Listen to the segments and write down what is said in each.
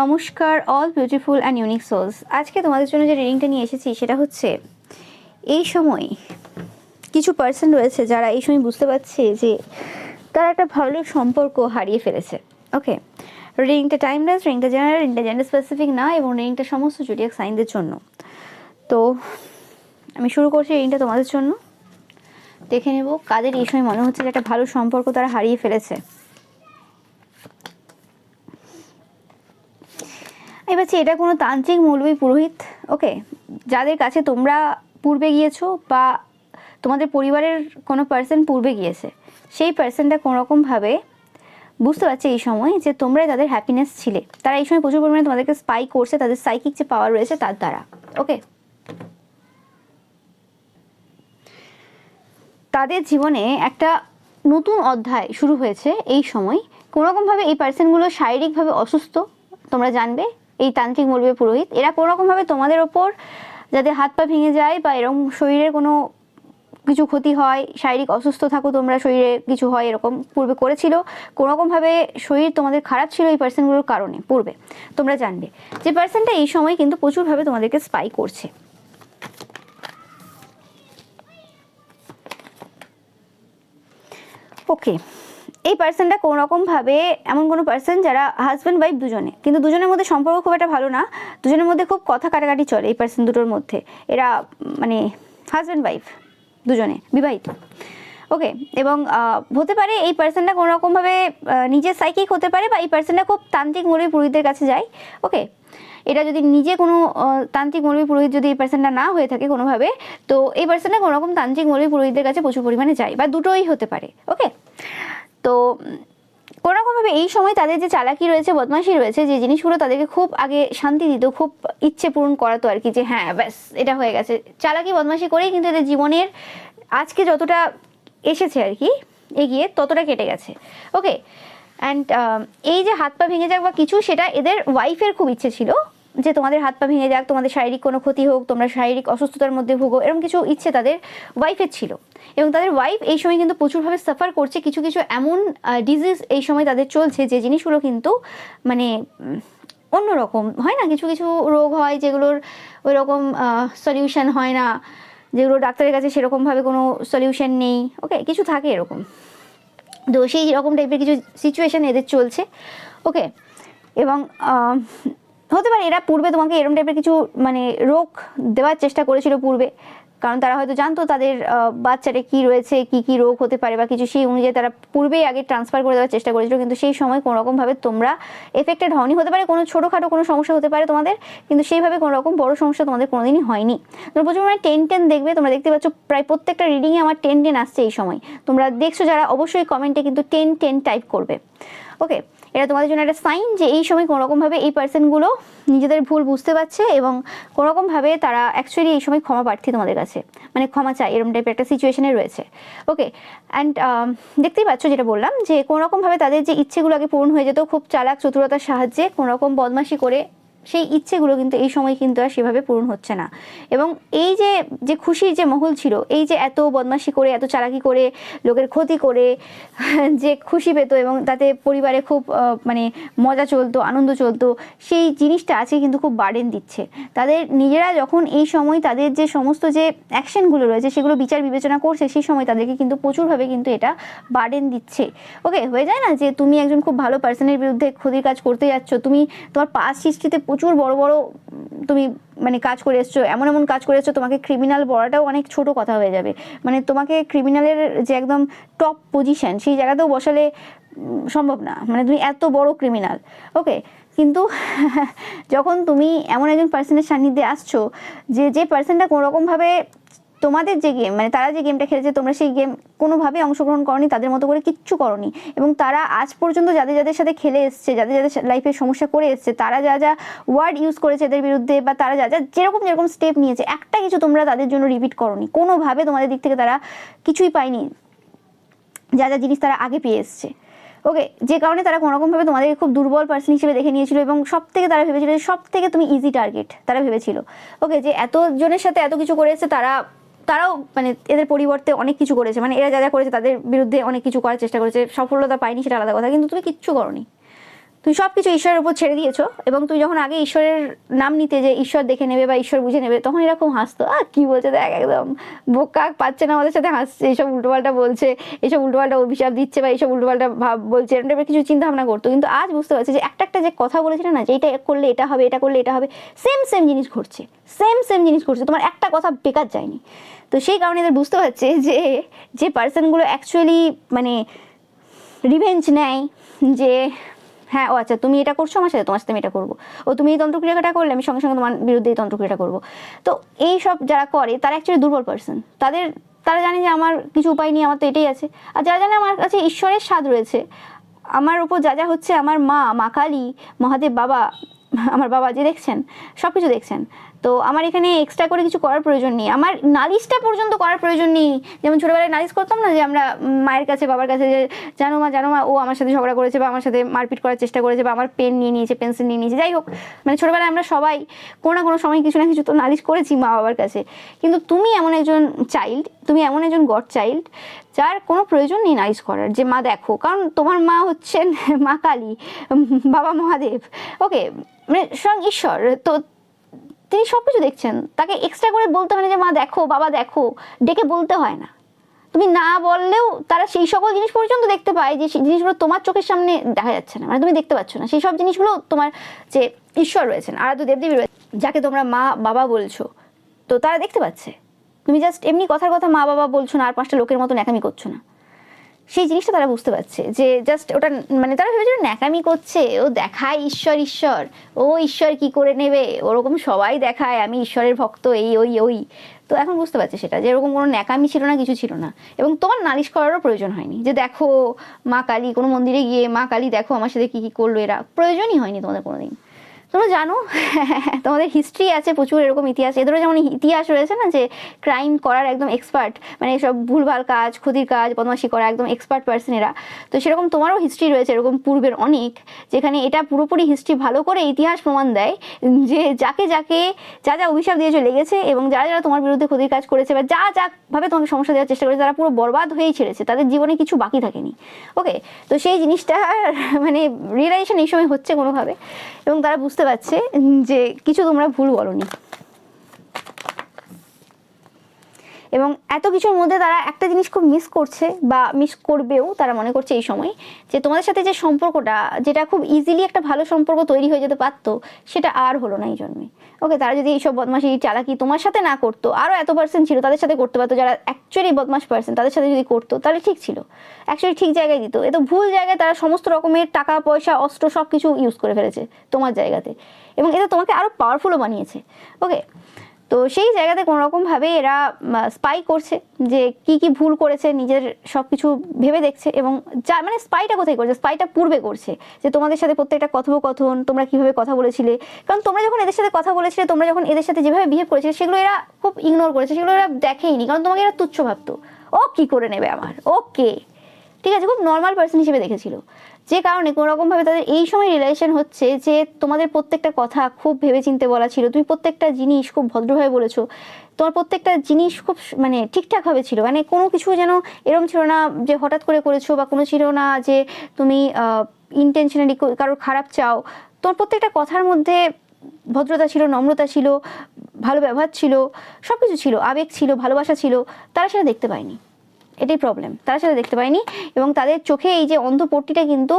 নমস্কার all beautiful and unique souls. আজকে তোমাদের জন্য যে রিডিংটা নিয়ে এসেছি সেটা হচ্ছে এই সময় কিছু পার্সন রয়েছে যারা এই সময় বুঝতে পারছে যে তারা একটা ভালো সম্পর্ক হারিয়ে ফেলেছে। ওকে, রিডিংটা টাইমলেস, রিডিংটা জেনারেল, রিডিংটা জেন্ডার স্পেসিফিক না, এবং রিডিংটা সমস্ত জুডিয়াক সাইনদের জন্য। তো আমি শুরু করছি রিডিংটা তোমাদের জন্য। দেখে নেব কাদের এই সময় মনে হচ্ছে যে একটা ভালো সম্পর্ক তারা হারিয়ে ফেলেছে। এবার এটা কোনো তান্ত্রিক, মৌলবী, পুরোহিত, ওকে, যাদের কাছে তোমরা পূর্বে গিয়েছো বা তোমাদের পরিবারের কোনো পার্সন পূর্বে গিয়েছে, সেই পার্সনটা কোনোরকমভাবে বুঝতে পারছে এই সময় যে তোমরাই তাদের হ্যাপিনেস ছিলে। তারা এই সময় প্রচুর পরিমাণে তোমাদেরকে স্পাই করছে তাদের সাইকিক যে পাওয়ার রয়েছে তার দ্বারা। ওকে, তাদের জীবনে একটা নতুন অধ্যায় শুরু হয়েছে এই সময়। কোনোরকমভাবে এই পার্সনগুলো শারীরিকভাবে অসুস্থ, তোমরা জানবে। এই তান্ত্রিক, মৌলবী, পুরোহিত এরা কোনোরকমভাবে তোমাদের ওপর যাতে হাত পা ভেঙে যায় বা এরকম শরীরের কোনো কিছু ক্ষতি হয়, শারীরিক অসুস্থ থাকো তোমরা, শরীরে কিছু হয়, এরকম পূর্বে করেছিল। কোনোরকমভাবে শরীর তোমাদের খারাপ ছিল এই পার্সনগুলোর কারণে পূর্বে, তোমরা জানবে যে পার্সনটা এই সময় কিন্তু প্রচুরভাবে তোমাদেরকে স্পাই করছে। ওকে, এই পার্সনটা কোনোরকমভাবে এমন কোনো পার্সন যারা হাজব্যান্ড ওয়াইফ দুজনে, কিন্তু দুজনের মধ্যে সম্পর্ক খুব একটা ভালো না, দুজনের মধ্যে খুব কথা কাটাকাটি চলে এই পার্সন দুটোর মধ্যে। এরা মানে হাজব্যান্ড ওয়াইফ দুজনে বিবাহিত। ওকে, এবং হতে পারে এই পার্সনটা কোনোরকমভাবে নিজের সাইকিক হতে পারে, বা এই পার্সনটা খুব তান্ত্রিক, মৌলবী, পুরোহিতের কাছে যায়। ওকে, এটা যদি নিজে কোনো তান্ত্রিক, মৌলবী, পুরোহিত যদি এই পার্সনটা না হয়ে থাকে কোনোভাবে, তো এই পার্সনটা কোনোরকম তান্ত্রিক, মৌলবী, পুরোহিতদের কাছে প্রচুর পরিমাণে যায়, বা দুটোই হতে পারে। ওকে, তো কোনোরকমভাবে এই সময় তাদের যে চালাকি রয়েছে, বদমাশি রয়েছে, যে জিনিসগুলো তাদেরকে খুব আগে শান্তি দিত, খুব ইচ্ছে পূরণ করাতো আর কি, যে হ্যাঁ ব্যাস এটা হয়ে গেছে, চালাকি বদমাশি করেই কিন্তু এদের জীবনের আজকে যতটা এসেছে আর কি এগিয়ে, ততটা কেটে গেছে। ওকে, অ্যান্ড এই যে হাত পা ভেঙে যাক বা কিছু, সেটা এদের ওয়াইফের খুব ইচ্ছে ছিল যে তোমাদের হাত পা ভেঙে যাক, তোমাদের শারীরিক কোনো ক্ষতি হোক, তোমরা শারীরিক অসুস্থতার মধ্যে ভুগো, এরকম কিছু ইচ্ছে তাদের ওয়াইফের ছিল। এবং তাদের ওয়াইফ এই সময় কিন্তু প্রচুরভাবে সাফার করছে। কিছু কিছু এমন ডিজিজ এই সময় তাদের চলছে যে জিনিসগুলো কিন্তু মানে অন্যরকম হয় না, কিছু কিছু রোগ হয় যেগুলোর ওই রকম সলিউশন হয় না, যেগুলো ডাক্তারের কাছে সেরকমভাবে কোনো সলিউশন নেই। ওকে, কিছু থাকে এরকম, তো সেই রকম টাইপের কিছু সিচুয়েশান এদের চলছে। ওকে, এবং হতে পারে এরা পূর্বে তোমাকে এরকম টাইপের কিছু মানে রোগ দেওয়ার চেষ্টা করেছিল পূর্বে, কারণ তারা হয়তো জানতো তাদের বাচ্চাটা কী রয়েছে, কি কি রোগ হতে পারে বা কিছু, সেই অনুযায়ী তারা পূর্বেই আগে ট্রান্সফার করে দেওয়ার চেষ্টা করেছিল। কিন্তু সেই সময় কোনোরকমভাবে তোমরা এফেক্টেড হওনি। হতে পারে কোনো ছোটোখাটো কোনো সমস্যা হতে পারে তোমাদের, কিন্তু সেইভাবে কোনো রকম বড়ো সমস্যা তোমাদের কোনোদিনই হয়নি। তোমরা প্রচুর মানে 10 দেখবে, তোমরা দেখতে পাচ্ছ প্রায় প্রত্যেকটা রিডিংয়ে আমার 10 আসছে এই সময়। তোমরা দেখছো যারা, অবশ্যই কমেন্টে কিন্তু 10 টাইপ করবে। ওকে, এটা তোমাদের জন্য একটা সাইন যে এই সময় কোনোরকমভাবে এই পার্সনগুলো নিজেদের ভুল বুঝতে পারছে এবং কোনোরকমভাবে তারা অ্যাকচুয়ালি এই সময় ক্ষমা প্রার্থী তোমাদের কাছে, মানে ক্ষমা চাই, এরকম টাইপের একটা সিচুয়েশনে রয়েছে। ওকে, অ্যান্ড দেখতেই পাচ্ছ যেটা বললাম, যে কোনোরকমভাবে তাদের যে ইচ্ছেগুলো আগে পূরণ হয়ে যেত খুব চালাক চতুরতার সাহায্যে, কোনোরকম বদমাশি করে, সেই ইচ্ছেগুলো কিন্তু এই সময় কিন্তু আর সেভাবে পূরণ হচ্ছে না। এবং এই যে যে খুশির যে মহল ছিল, এই যে এত বদমাশি করে, এত চালাকি করে, লোকের ক্ষতি করে যে খুশি পেত এবং তাতে পরিবারে খুব মানে মজা চলতো, আনন্দ চলতো, সেই জিনিসটা আছে কিন্তু খুব বার্ডেন দিচ্ছে তাদের। নিজেরা যখন এই সময় তাদের যে সমস্ত যে অ্যাকশনগুলো রয়েছে সেগুলো বিচার বিবেচনা করছে, সেই সময় তাদেরকে কিন্তু প্রচুরভাবে কিন্তু এটা বার্ডেন দিচ্ছে। ওকে, হয়ে যায় না যে তুমি একজন খুব ভালো পার্সনের বিরুদ্ধে ক্ষতির কাজ করতে যাচ্ছ, তুমি তোমার পাস্ট হিস্ট্রিতে প্রচুর বড় বড় তুমি মানে কাজ করে এসছো, এমন এমন কাজ করে এসছো, তোমাকে ক্রিমিনাল বলাটাও অনেক ছোট কথা হয়ে যাবে। মানে তোমাকে ক্রিমিনালের যে একদম টপ পজিশন, সেই জায়গাতেও বসালে সম্ভব না, মানে তুমি এত বড় ক্রিমিনাল। ওকে, কিন্তু যখন তুমি এমন একজন পার্সনের সান্নিধ্যে আসছো যে পার্সনটা কোনোরকমভাবে তোমাদের যে গেম, মানে তারা যে গেমটা খেলেছে, তোমরা সেই গেম কোনোভাবেই অংশগ্রহণ করনি, তাদের মতো করে কিচ্ছু করনি। এবং তারা আজ পর্যন্ত যাদের যাদের সাথে খেলে এসছে, যাদের যাদের লাইফে সমস্যা করে এসছে, তারা যা যা ওয়ার্ড ইউজ করেছে এদের বিরুদ্ধে, বা তারা যা যা যেরকম যেরকম স্টেপ নিয়েছে, একটা কিছু তোমরা তাদের জন্য রিপিট করনি। কোনোভাবে তোমাদের দিক থেকে তারা কিছুই পায়নি যা যা জিনিস তারা আগে পেয়ে এসছে। ওকে, যে কারণে তারা কোনোরকমভাবে তোমাদেরকে খুব দুর্বল পার্সন হিসেবে দেখে নিয়েছিল, এবং সব থেকে তারা ভেবেছিল যে সব থেকে তুমি ইজি টার্গেট তারা ভেবেছিল। ওকে, যে এতজনের সাথে এত কিছু করে এসছে, তারাও মানে এদের পরিবর্তে অনেক কিছু করেছে, মানে এরা যা যা করেছে তাদের বিরুদ্ধে অনেক কিছু করার চেষ্টা করেছে, সফলতা পায়নি সেটা আলাদা কথা, কিন্তু তুমি কিচ্ছু করনি। তুমি সব কিছু ঈশ্বরের উপর ছেড়ে দিয়েছো, এবং তুই যখন আগে ঈশ্বরের নাম নিতে যে ঈশ্বর দেখে নেবে বা ঈশ্বর বুঝে নেবে, তখন এরকম হাসতো, কি বলছে দেখ, একদম বোকা পাচ্ছে না, আমাদের সাথে হাসছে, এইসব উল্টোপাল্টা বলছে, এইসব উল্টোপাল্টা অভিশাপ দিচ্ছে বা এইসব উল্টোপাল্টা ভাব বলছে, এরকম টাইপের কিছু চিন্তা ভাবনা করতো। কিন্তু আজ বুঝতে পারছে যে একটা যে কথা বলেছিল না, যে এটা করলে এটা হবে, এটা করলে এটা হবে, সেম জিনিস ঘটছে, সেম জিনিস ঘটছে, তোমার একটা কথা বেকার যায়নি। তো সেই কারণে এদের বুঝতে পারছে যে পার্সনগুলো অ্যাকচুয়ালি মানে রিভেঞ্জ নেয়, যে হ্যাঁ ও আচ্ছা তুমি এটা করছো আমার সাথে, তোমার সাথে আমি এটা করবো, ও তুমি এই তন্ত্রক্রিয়াটা করলে আমি সঙ্গে সঙ্গে তোমার বিরুদ্ধে এই তন্ত্রক্রিয়াটা করবো। তো এই সব যারা করে তারা অ্যাকচুয়ালি দুর্বল পার্সন। তারা জানে যে আমার কিছু উপায় নেই, আমার তো এটাই আছে। আর যারা জানে আমার কাছে ঈশ্বরের স্বাদ রয়েছে, আমার উপর যা হচ্ছে, আমার মা কালী, মহাদেব বাবা, আমার বাবা যে দেখছেন, সব কিছু দেখছেন, তো আমার এখানে এক্সট্রা করে কিছু করার প্রয়োজন নেই, আমার নালিশটা পর্যন্ত করার প্রয়োজন নেই। যেমন ছোটোবেলায় নালিশ করতাম না, যে আমরা মায়ের কাছে বাবার কাছে, যে জানো মা ও আমার সাথে ঝগড়া করেছে বা আমার সাথে মারপিট করার চেষ্টা করেছে বা আমার পেন নিয়ে নিয়েছে, পেন্সিল নিয়ে নিয়েছে, যাই হোক, মানে ছোটোবেলায় আমরা সবাই কোনো না কোনো সময় কিছু না কিছু তো নালিশ করেছি মা বাবার কাছে। কিন্তু তুমি এমন একজন চাইল্ড, তুমি এমন একজন গড চাইল্ড, যার কোনো প্রয়োজন নেই নালিশ করার, যে মা দেখো, কারণ তোমার মা হচ্ছেন মা কালী, বাবা মহাদেব, ওকে, মানে স্বয়ং ঈশ্বর, তো তিনি সব কিছু দেখছেন। তাকে এক্সট্রা করে বলতে হয় না যে মা দেখো, বাবা দেখো, ডেকে বলতে হয় না। তুমি না বললেও তারা সেই সকল জিনিস পর্যন্ত দেখতে পায় যে জিনিসগুলো তোমার চোখের সামনে দেখা যাচ্ছে না, মানে তুমি দেখতে পাচ্ছ না, সেই সব জিনিসগুলো তোমার যে ঈশ্বর রয়েছেন, আরাধ্য দেবদেবী রয়েছে, যাকে তোমরা মা বাবা বলছো, তো তারা দেখতে পাচ্ছে। তুমি জাস্ট এমনি কথার কথা মা বাবা বলছো না, আর 5টা লোকের মতো ন্যাকামি করছো না, সেই জিনিসটা তারা বুঝতে পারছে। যে জাস্ট ওটা মানে তারা ভেবেছিল ন্যাকামি করছে, ও দেখায় ঈশ্বর, ও ঈশ্বর কি করে নেবে, ওরকম সবাই দেখায় আমি ঈশ্বরের ভক্ত, এই ওই। তো এখন বুঝতে পারছে সেটা, যে এরকম কোনো ন্যাকামি ছিল না, কিছু ছিল না। এবং তোমার নালিশ করারও প্রয়োজন হয়নি, যে দেখো মা কালী, কোনো মন্দিরে গিয়ে মা কালী দেখো আমার সাথে কী করলো, এরা প্রয়োজনই হয়নি তোমাদের কোনোদিন। তোমরা জানো তোমাদের হিস্ট্রি আছে প্রচুর, এরকম ইতিহাস, এদেরও যেমন ইতিহাস রয়েছে না, যে ক্রাইম করার একদম এক্সপার্ট, মানে সব ভুলভাল কাজ, ক্ষতির কাজ, বদমাশি করা একদম এক্সপার্ট পার্সন এরা। তো সেরকম তোমারও হিস্ট্রি রয়েছে এরকম পূর্বের অনেক, যেখানে এটা পুরোপুরি হিস্ট্রি ভালো করে ইতিহাস প্রমাণ দেয় যে যা অভিশাপ দিয়ে চলে গেছে, এবং যারা তোমার বিরুদ্ধে ক্ষতির কাজ করেছে বা ভাবে তোমাকে সমস্যা দেওয়ার চেষ্টা করেছে, তারা পুরো বরবাদ হয়েই ছেড়েছে, তাদের জীবনে কিছু বাকি থাকেনি। ওকে, তো সেই জিনিসটা মানে রিয়েলাইজেশন এই সময় হচ্ছে কোনোভাবে, এবং তারা বুঝতে পারছে যে কিছু তোমরা ভুল বলোনি। এবং এত কিছুর মধ্যে তারা একটা জিনিস খুব মিস করছে বা মিস করবেও, তারা মনে করছে এই সময়, যে তোমাদের সাথে যে সম্পর্কটা, যেটা খুব ইজিলি একটা ভালো সম্পর্ক তৈরি হয়ে যেতে পারতো, সেটা আর হলো না এই জন্যে। ওকে, তারা যদি এইসব বদমাশি চালাকি তোমার সাথে না করতো, আরও এত পার্সেন্ট ছিল তাদের সাথে করতে পারতো, যারা অ্যাকচুয়ালি বদমাশ পার্সন, তাদের সাথে যদি করতো তাহলে ঠিক ছিল, অ্যাকচুয়ালি ঠিক জায়গায় দিত। এ তো ভুল জায়গায় তারা সমস্ত রকমের টাকা পয়সা অস্ত্র সব কিছু ইউজ করে ফেলেছে তোমার জায়গাতে, এবং এটা তোমাকে আরও পাওয়ারফুলও বানিয়েছে। ওকে, তো সেই জায়গাতে কোনোরকমভাবে এরা স্পাই করছে, যে কি ভুল করেছে, নিজের সব কিছু ভেবে দেখছে। এবং যা মানে স্পাইটা কোথায় করছে, স্পাইটা পূর্বে করছে, যে তোমাদের সাথে প্রত্যেকটা কথোপকথন, তোমরা কিভাবে কথা বলেছিলে, কারণ তোমরা যখন এদের সাথে কথা বলেছিলে, তোমরা যখন এদের সাথে যেভাবে বিহেভ করেছিলে, সেগুলো এরা খুব ইগনোর করেছে, সেগুলো এরা দেখেইনি, কারণ তোমাকে এরা তুচ্ছ ভাবতো, ও কি করে নেবে আমার, ওকে ঠিক আছে, খুব নর্মাল পার্সন হিসেবে দেখেছিল। যে কারণে কোনোরকমভাবে তাদের এই সময় রিলেশন হচ্ছে, যে তোমাদের প্রত্যেকটা কথা খুব ভেবেচিন্তে বলা ছিল, তুমি প্রত্যেকটা জিনিস খুব ভদ্রভাবে বলেছো, তোমার প্রত্যেকটা জিনিস খুব মানে ঠিকঠাকভাবে ছিল, মানে কোনো কিছু যেন এরকম ছিল না যে হঠাৎ করে করেছো, বা কোনো ছিল না যে তুমি ইন্টেনশনালি কারোর খারাপ চাও। তোমার প্রত্যেকটা কথার মধ্যে ভদ্রতা ছিল, নম্রতা ছিল, ভালো ব্যবহার ছিল, সব কিছু ছিল, আবেগ ছিল, ভালোবাসা ছিল, তারা সেটা দেখতে পায়নি। এটাই প্রবলেম, তারা সেটা দেখতে পায়নি। এবং তাদের চোখে এই যে অন্ধপট্টিটা কিন্তু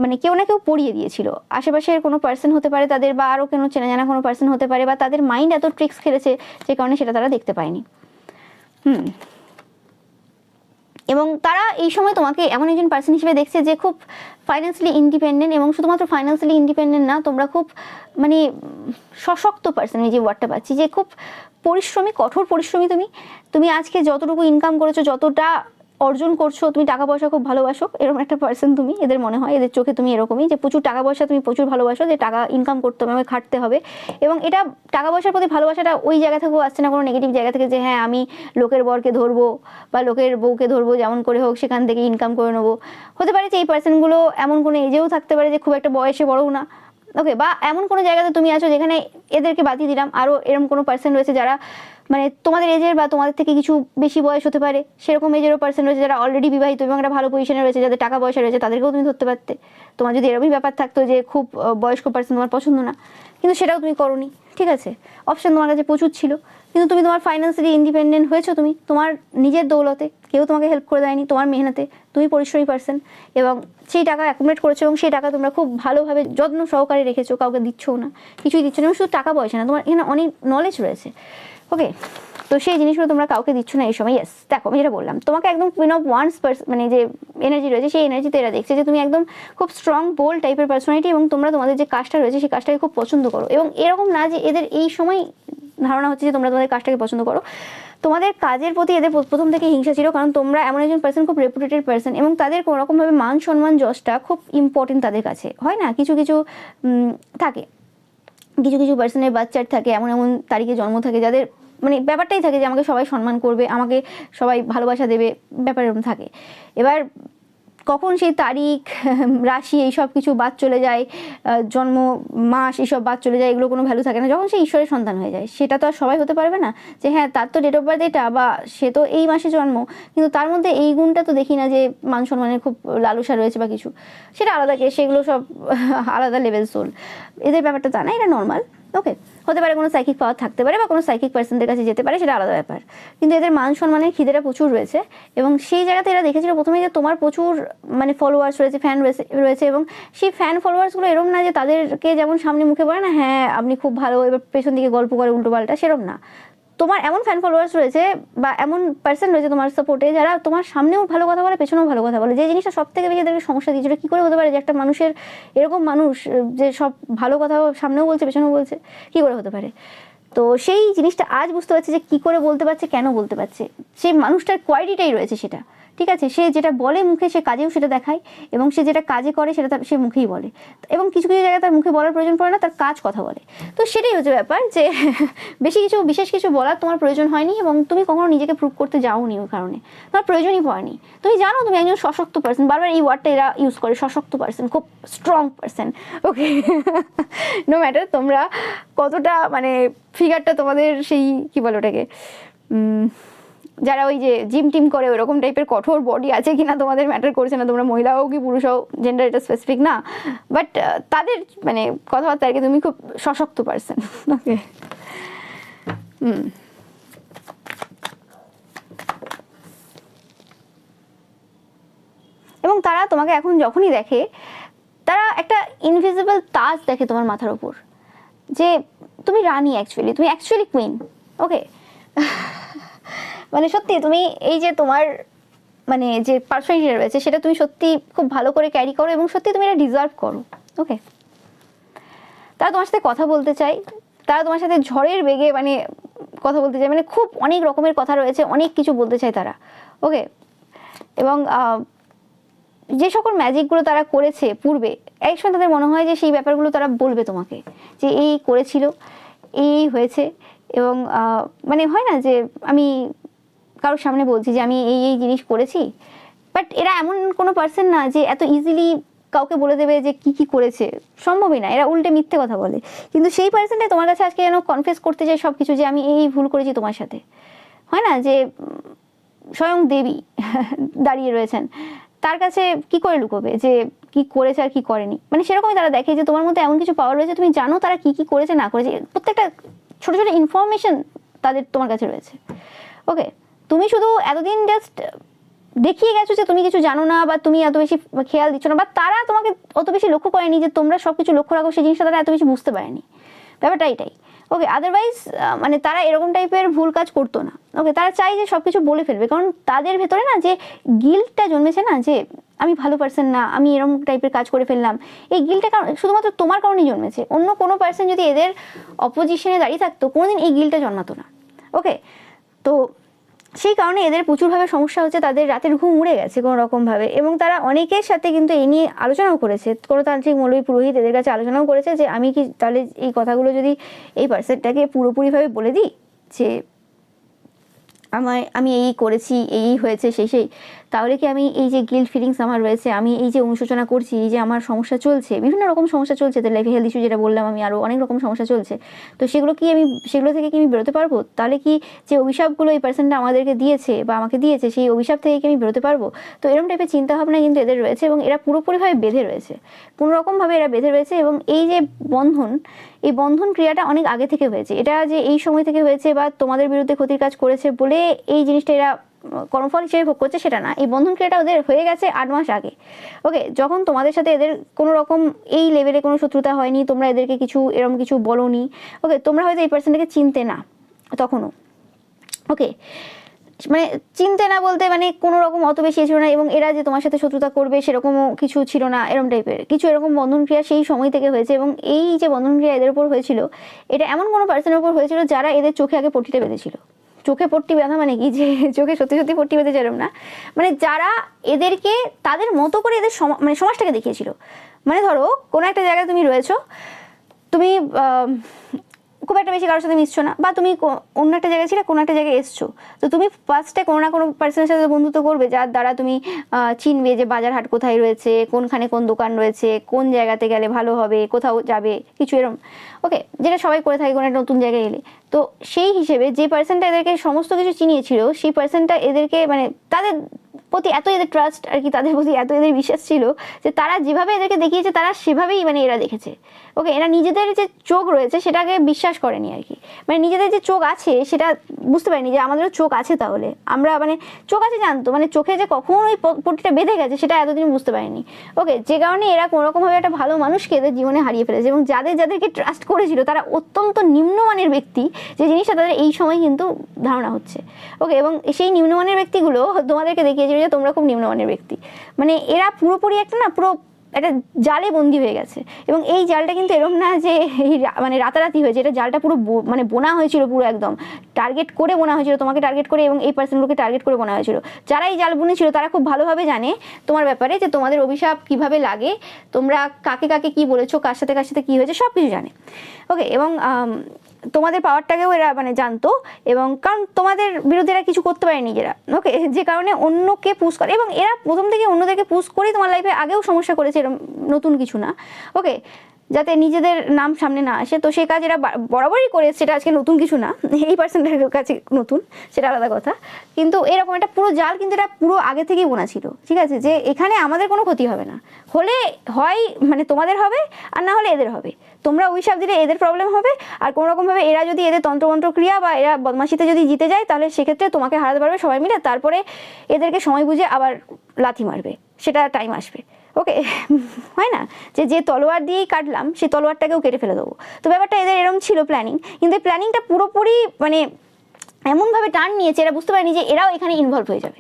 মানে কেউ না কেউ পড়িয়ে দিয়েছিল, আশেপাশের কোনো পার্সন হতে পারে তাদের, বা আরও কোনো চেনা জানা কোনো পার্সন হতে পারে, বা তাদের মাইন্ড এত ট্রিক্স খেলেছে যে কারণে সেটা তারা দেখতে পায়নি। এবং তারা এই সময় তোমাকে এমন একজন পার্সন হিসেবে দেখছে যে খুব ফাইন্যান্সিয়ালি ইন্ডিপেন্ডেন্ট, এবং শুধুমাত্র ফাইন্যান্সিয়ালি ইন্ডিপেন্ডেন্ট না, তোমরা খুব মানে সশক্ত পার্সন, এই যে ওয়ার্ডটা পাচ্ছি, যে খুব পরিশ্রমী, কঠোর পরিশ্রমী। তুমি আজকে যতটুকু ইনকাম করেছো, যতটা অর্জন করছো, তুমি টাকা পয়সা খুব ভালোবাসো, এরকম একটা পার্সন তুমি, এদের মনে হয়, এদের চোখে তুমি এরকমই, যে প্রচুর টাকা পয়সা তুমি প্রচুর ভালোবাসো, যে টাকা ইনকাম করতে হবে, আমাকে খাটতে হবে। এবং এটা টাকা পয়সার প্রতি ভালোবাসাটা ওই জায়গা থেকেও আসছে না কোনো নেগেটিভ জায়গা থেকে, যে হ্যাঁ আমি লোকের বরকে ধরবো বা লোকের বউকে ধরবো, যেমন করে হোক সেখান থেকে ইনকাম করে নেবো। হতে পারে যে এই পার্সনগুলো এমন কোনো এজেও থাকতে পারে যে খুব একটা বয়সে বড়ও না, ওকে, বা এমন কোনো জায়গাতে তুমি আছো যেখানে এদেরকে বাতিয়ে দিলাম, আরও এরকম কোনো পার্সন রয়েছে যারা মানে তোমাদের এজের বা তোমাদের থেকে কিছু বেশি বয়স হতে পারে, সেরকম এজেরও পার্সন রয়েছে যারা অলরেডি বিবাহিত এবং একটা ভালো পজিশনে রয়েছে, যাদের টাকা পয়সা রয়েছে, তাদেরকেও তুমি ধরতে পারতে। তোমার যদি এরকমই ব্যাপার থাকতো যে খুব বয়স্ক পার্সন তোমার পছন্দ না, কিন্তু সেটাও তুমি করোনি, ঠিক আছে, অপশন তোমার কাছে প্রচুর ছিল, কিন্তু তুমি তোমার ফাইন্যান্সিয়ালি ইন্ডিপেন্ডেন্ট হয়েছো, তুমি তোমার নিজের দৌলতে, কেউ তোমাকে হেল্প করে দেয়নি, তোমার মেহনতে, তুমি পরিশ্রমী পার্সন, এবং সেই টাকা অ্যাকুমুলেট করেছো এবং সেই টাকা তোমরা খুব ভালোভাবে যত্ন সহকারে রেখেছো, কাউকে দিচ্ছও না, কিছুই দিচ্ছ না, এবং শুধু টাকা পয়সা না, তোমার এখানে অনেক নলেজ রয়েছে। ওকে, তো সেই জিনিসগুলো তোমরা কাউকে দিচ্ছ না এই সময়। ইয়েস, দেখো আমি যেটা বললাম, তোমাকে একদম কুইন অফ ওয়ান্স মানে যে এনার্জি রয়েছে, সেই এনার্জিতে এরা দেখছে যে তুমি একদম খুব স্ট্রং বোল্ড টাইপের পার্সোনালিটি, এবং তোমরা তোমাদের যে কাজটা রয়েছে সেই কাজটাকে খুব পছন্দ করো। এবং এরকম না যে এদের এই সময় ধারণা হচ্ছে যে তোমরা তোমাদের কাজটাকে পছন্দ করো, তোমাদের কাজের প্রতি এদের প্রথম থেকে হিংসা ছিল, কারণ তোমরা এমন একজন পার্সন, খুব রেপুটেটেড পার্সন, এবং তাদের কোনোরকমভাবে মান সম্মান যশটা খুব ইম্পর্টেন্ট তাদের কাছে, হয় না, কিছু কিছু থাকে, কিছু কিছু পার্সনের বাচ্চার থাকে, এমন এমন তারিখে জন্ম থাকে যাদের মানে ব্যাপারটাই থাকে যে আমাকে সবাই সম্মান করবে, আমাকে সবাই ভালোবাসা দেবে, ব্যাপার এরকম থাকে। এবার কখন সেই তারিখ, রাশি, এইসব কিছু বাদ চলে যায়, জন্ম মাস এইসব বাদ চলে যায়, এগুলো কোনো ভ্যালু থাকে না। যখন সে ঈশ্বরের সন্তান হয়ে যায়, সেটা তো আর সবাই হতে পারবে না যে হ্যাঁ তার তো ডেট অফ বার্থ এটা, বা সে তো এই মাসে জন্ম, কিন্তু তার মধ্যে এই গুণটা তো দেখি না যে মান সম্মানের খুব লালসা রয়েছে বা কিছু, সেটা আলাদা কেস, সেগুলো সব আলাদা লেভেল সোল। এদের ব্যাপারটা তা না, এটা নর্মাল। ওকে, হতে পারে কোনো সাইকিক পাওয়ার থাকতে পারে বা কোনো সাইকিক পার্সনদের কাছে যেতে পারে, সেটা আলাদা ব্যাপার, কিন্তু এদের মান সম্মানের খিদেটা প্রচুর রয়েছে। এবং সেই জায়গাতে এরা দেখেছিল প্রথমেই যে তোমার প্রচুর মানে ফলোয়ার্স রয়েছে, ফ্যান রয়েছে, এবং সেই ফ্যান ফলোয়ার্সগুলো এরম না যে তাদেরকে যেমন সামনে মুখে বলে না হ্যাঁ আপনি খুব ভালো, এবার পেছন দিকে গল্প করে উল্টো পাল্টা, সেরম না। তোমার এমন ফ্যান ফলোয়ার্স রয়েছে বা এমন পার্সন রয়েছে তোমার সাপোর্টে, যারা তোমার সামনেও ভালো কথা বলে, পেছনেও ভালো কথা বলে। যে জিনিসটা সব থেকে বেশি এদেরকে সমস্যা দিয়েছিল, কী করে হতে পারে যে একটা মানুষের এরকম মানুষ যে সব ভালো কথা সামনেও বলছে পেছনেও বলছে, কী করে হতে পারে? তো সেই জিনিসটা আজ বুঝতে পারছি যে কী করে বলতে পারছে, কেন বলতে পারছে, সেই মানুষটার কোয়ালিটিটাই রয়েছে সেটা, ঠিক আছে। সে যেটা বলে মুখে, সে কাজেও সেটা দেখায়, এবং সে যেটা কাজে করে সেটা সে মুখেই বলে, এবং কিছু কিছু জায়গায় তার মুখে বলার প্রয়োজন পড়ে না, তার কাজ কথা বলে। তো সেটাই হচ্ছে ব্যাপার যে বেশি কিছু বিশেষ কিছু বলার তোমার প্রয়োজন হয়নি, এবং তুমি কখনো নিজেকে প্রুভ করতে যাওনি, ওই কারণে তোমার প্রয়োজনই পড়েনি। তুমি জানো তুমি একজন সশক্ত পার্সন, বারবার এই ওয়ার্ডটা এরা ইউজ করে, সশক্ত পার্সন, খুব স্ট্রং পার্সন। ওকে, নো ম্যাটার তোমরা কতটা মানে ফিগারটা তোমাদের সেই কী বলে ওটাকে, যারা ওই যে জিম টিম করে ওরকম টাইপের কঠোর বডি আছে কিনা তোমাদের ম্যাটার করছে না, তোমরা মহিলা হোক কি পুরুষ হোক, জেন্ডার এটা স্পেসিফিক না, বাট তাদের মানে কথাবার্তা আর কি, তুমি খুব সশক্ত পার্সন। ওকে, এবং তারা তোমাকে এখন যখনই দেখে, তারা একটা ইনভিজিবল তাজ দেখে তোমার মাথার ওপর, যে তুমি রানী, অ্যাকচুয়ালি তুমি অ্যাকচুয়ালি কুইন। ওকে, মানে সত্যি তুমি এই যে তোমার মানে যে পার্সোনালিটি রয়েছে সেটা তুমি সত্যি খুব ভালো করে ক্যারি করো, এবং সত্যি তুমি এটা ডিজার্ভ করো। ওকে, তারা তোমার সাথে কথা বলতে চায়, তারা তোমার সাথে ঝড়ের বেগে মানে কথা বলতে চায়, মানে খুব অনেক রকমের কথা রয়েছে, অনেক কিছু বলতে চায় তারা। ওকে, এবং যে সকল ম্যাজিকগুলো তারা করেছে পূর্বে, একসময় তাদের মনে হয় যে সেই ব্যাপারগুলো তারা বলবে তোমাকে, যে এই করেছিল, এই হয়েছে, এবং মানে হয় না যে আমি কারোর সামনে বলছি যে আমি এই এই জিনিস করেছি, বাট এরা এমন কোনো পার্সন না যে এত ইজিলি কাউকে বলে দেবে যে কি কি করেছে, সম্ভবই না। এরা উল্টে মিথ্যে কথা বলে, কিন্তু সেই পার্সনটা তোমার কাছে আজকে যেন কনফেস করতে চাই সব কিছু, যে আমি এই ভুল করেছি তোমার সাথে। হয় না যে স্বয়ং দেবী দাঁড়িয়ে রয়েছেন, তার কাছে কি করে লুকোবে যে কি করেছে আর কি করেনি, মানে সেরকমই তারা দেখে যে তোমার মধ্যে এমন কিছু পাওয়ার রয়েছে, তুমি জানো তারা কি কি করেছে না করেছে, প্রত্যেকটা ছোটো ছোটো ইনফরমেশন তাদের তোমার কাছে রয়েছে। ওকে, তুমি শুধু এতদিন জাস্ট দেখিয়ে গেছো যে তুমি কিছু জানো না, বা তুমি এত বেশি খেয়াল দিচ্ছ না, বা তারা তোমাকে অত বেশি লক্ষ্য করেনি যে তোমরা সব কিছু লক্ষ্য রাখো, সেই জিনিসটা তারা এত বেশি বুঝতে পারেনি, ব্যাপারটা এটাই। ওকে, আদারওয়াইজ মানে তারা এরকম টাইপের ভুল কাজ করতো না। ওকে, তারা চাই যে সব কিছু বলে ফেলবে, কারণ তাদের ভেতরে না যে গিল্টটা জন্মেছে না, যে আমি ভালো পার্সন না, আমি এরকম টাইপের কাজ করে ফেললাম, এই গিল্টটা শুধুমাত্র তোমার কারণেই জন্মেছে। অন্য কোনো পার্সন যদি এদের অপোজিশনে দাঁড়িয়ে থাকতো, কোনোদিন এই গিল্টটা জন্মাতো না। ওকে, তো সেই কারণে এদের প্রচুরভাবে সমস্যা হচ্ছে, তাদের রাতের ঘুম উড়ে গেছে কোনো রকমভাবে, এবং তারা অনেকের সাথে কিন্তু এই নিয়ে আলোচনাও করেছে, কোনো তান্ত্রিক মৌলবী পুরোহিত এদের কাছে আলোচনাও করেছে যে আমি কি তাহলে এই কথাগুলো যদি এই পার্সনটাকে পুরোপুরিভাবে বলে দিই যে আমি এই করেছি, এই হয়েছে সেই, তাহলে কি আমি এই যে গিল্ট ফিলিংস আমার রয়েছে, আমি এই যে অনুশোচনা করছি, এই যে আমার সমস্যা চলছে, বিভিন্ন রকম সমস্যা চলছে এদের লাইফে, হেলথ ইস্যু যেটা বললাম আমি, আরও অনেক রকম সমস্যা চলছে, তো সেগুলো থেকে কি আমি বেরোতে পারবো? তাহলে কি যে অভিশাপগুলো এই পার্সনটা আমাদেরকে দিয়েছে বা আমাকে দিয়েছে, সেই অভিশাপ থেকে কি আমি বেরোতে পারবো? তো এরকম টাইপের চিন্তাভাবনা কিন্তু এদের রয়েছে, এবং এরা পুরোপুরিভাবে বেঁধে রয়েছে, কোনোরকমভাবে এরা বেঁধে রয়েছে। এবং এই যে বন্ধন, এই বন্ধন ক্রিয়াটা অনেক আগে থেকে হয়েছে, এটা যে এই সময় থেকে হয়েছে বা তোমাদের বিরুদ্ধে ক্ষতির কাজ করেছে বলে এই জিনিসটা এরা কর্মফল হিসেবে ভোগ করছে সেটা না। এই বন্ধন ক্রিয়াটা ওদের হয়ে গেছে 8 মাস আগে। ওকে, যখন তোমাদের সাথে এদের কোনো রকম এই লেভেলে কোনো শত্রুতা হয়নি, তোমরা এদেরকে এরকম কিছু বলোনি, ওকে, তোমরা হয়তো এই পার্সনটাকে চিনতে না তখনও, ওকে, মানে চিনতে না বলতে মানে কোনো রকম অত বেশি ছিল না, এবং এরা যে তোমার সাথে শত্রুতা করবে সেরকমও কিছু ছিল না, এরকম টাইপের কিছু এরকম বন্ধন ক্রিয়া সেই সময় থেকে হয়েছে। এবং এই যে বন্ধন ক্রিয়া এদের উপর হয়েছিল, এটা এমন কোনো পার্সনের উপর হয়েছিল যারা এদের চোখে আগে পট্টিটা বেঁধেছিল। চোখে পট্টি বাঁধা মানে কি, যে চোখে সত্যি সত্যি পট্টি বেঁধে যেরম না, মানে যারা এদেরকে তাদের মতো করে এদের মানে সমাজটাকে দেখিয়েছিল। মানে ধরো কোনো একটা জায়গায় তুমি রয়েছো, তুমি খুব একটা বেশি কারোর সাথে মিশছো না, বা তুমি অন্য একটা জায়গায় ছিলে, কোনো একটা জায়গায় এসছো, তো তুমি ফার্স্টে কোনো না কোনো পার্সনের সাথে বন্ধুত্ব করবে যার দ্বারা তুমি চিনবে যে বাজার হাট কোথায় রয়েছে, কোনখানে কোন দোকান রয়েছে, কোন জায়গাতে গেলে ভালো হবে, কোথাও যাবে, কিছু এরম, ওকে, যেটা সবাই করে থাকে কোনো একটা নতুন জায়গায় এলে। তো সেই হিসেবে যে পার্সনটা এদেরকে সমস্ত কিছু চিনিয়েছিল, সেই পার্সনটা এদেরকে মানে তাদের প্রতি এত এদের ট্রাস্ট আর কি, তাদের প্রতি এত এদের বিশ্বাস ছিল যে তারা যেভাবে এদেরকে দেখিয়েছে তারা সেভাবেই মানে এরা দেখেছে। ওকে, এরা নিজেদের যে চোখ রয়েছে সেটাকে বিশ্বাস করেনি আর কি, মানে নিজেদের যে চোখ আছে সেটা বুঝতে পারেনি যে আমাদেরও চোখ আছে, তাহলে আমরা মানে চোখ আছে জানতো, মানে চোখে যে কখন ওই পট্টিটা বেঁধে গেছে সেটা এতদিন বুঝতে পারেনি। ওকে, যে কারণে এরা কোনোরকমভাবে একটা ভালো মানুষকে এদের জীবনে হারিয়ে ফেলেছে, এবং যাদেরকে ট্রাস্ট করেছিল তারা অত্যন্ত নিম্নমানের ব্যক্তি, যে জিনিসটা তাদের এই সময় কিন্তু ধারণা হচ্ছে। ওকে, এবং সেই নিম্নমানের ব্যক্তিগুলো তোমাদেরকে দেখিয়েছিল যে তোমরা খুব নিম্নমানের ব্যক্তি, মানে এরা পুরোপুরি পুরো একটা জালে বন্দি হয়ে গেছে। এবং এই জালটা কিন্তু এরকম না যে এই মানে রাতারাতি হয়েছে, এটা জালটা পুরো মানে বোনা হয়েছিল, পুরো একদম টার্গেট করে বোনা হয়েছিল, তোমাকে টার্গেট করে এবং এই পার্সনগুলোকে টার্গেট করে বোনা হয়েছিল। যারা এই জাল বুনেছিল তারা খুব ভালোভাবে জানে তোমার ব্যাপারে, যে তোমাদের অভিশাপ কিভাবে লাগে, তোমরা কাকে কাকে কি বলেছো, কার সাথে কি হয়েছে, সব কিছু জানে। ওকে, এবং তোমাদের পাওয়ারটাকেও এরা মানে জানতো, এবং কারণ তোমাদের বিরুদ্ধে এরা কিছু করতে পারে নিজেরা, ওকে, যে কারণে অন্যকে পুশ করে, এবং এরা প্রথম থেকে অন্যদেরকে পুশ করেই তোমার লাইফে আগেও সমস্যা করেছে, এরকম নতুন কিছু না। ওকে, যাতে নিজেদের নাম সামনে না আসে, তো সেই কাজ এরা বরাবরই করে, সেটা আজকে নতুন কিছু না, এই পার্সেন্টের কাছে নতুন সেটা আলাদা কথা, কিন্তু এরকম একটা পুরো জাল কিন্তু এটা পুরো আগে থেকেই বোনা ছিল, ঠিক আছে, যে এখানে আমাদের কোনো ক্ষতি হবে না, হলে হয় মানে তোমাদের হবে আর না হলে এদের হবে, তোমরা অভিশাপ দিলে এদের প্রবলেম হবে, আর কোনোরকমভাবে এরা যদি এদের তন্ত্রমন্ত্র ক্রিয়া বা এরা বদমাশিতে যদি জিতে যায় তাহলে সেক্ষেত্রে তোমাকে হারাতে পারবে সবাই মিলে, তারপরে এদেরকে সময় বুঝে আবার লাথি মারবে, সেটা টাইম আসবে। ওকে, হয় না যে তলোয়ার দিয়েই কাটলাম সেই তলোয়ারটাকেও কেটে ফেলে দেবো, তো ব্যাপারটা এদের এরকম ছিল প্ল্যানিং, কিন্তু এই প্ল্যানিংটা পুরোপুরি মানে এমনভাবে টার্ন নিয়েছে, এরা বুঝতে পারেনি যে এরাও এখানে ইনভলভ হয়ে যাবে,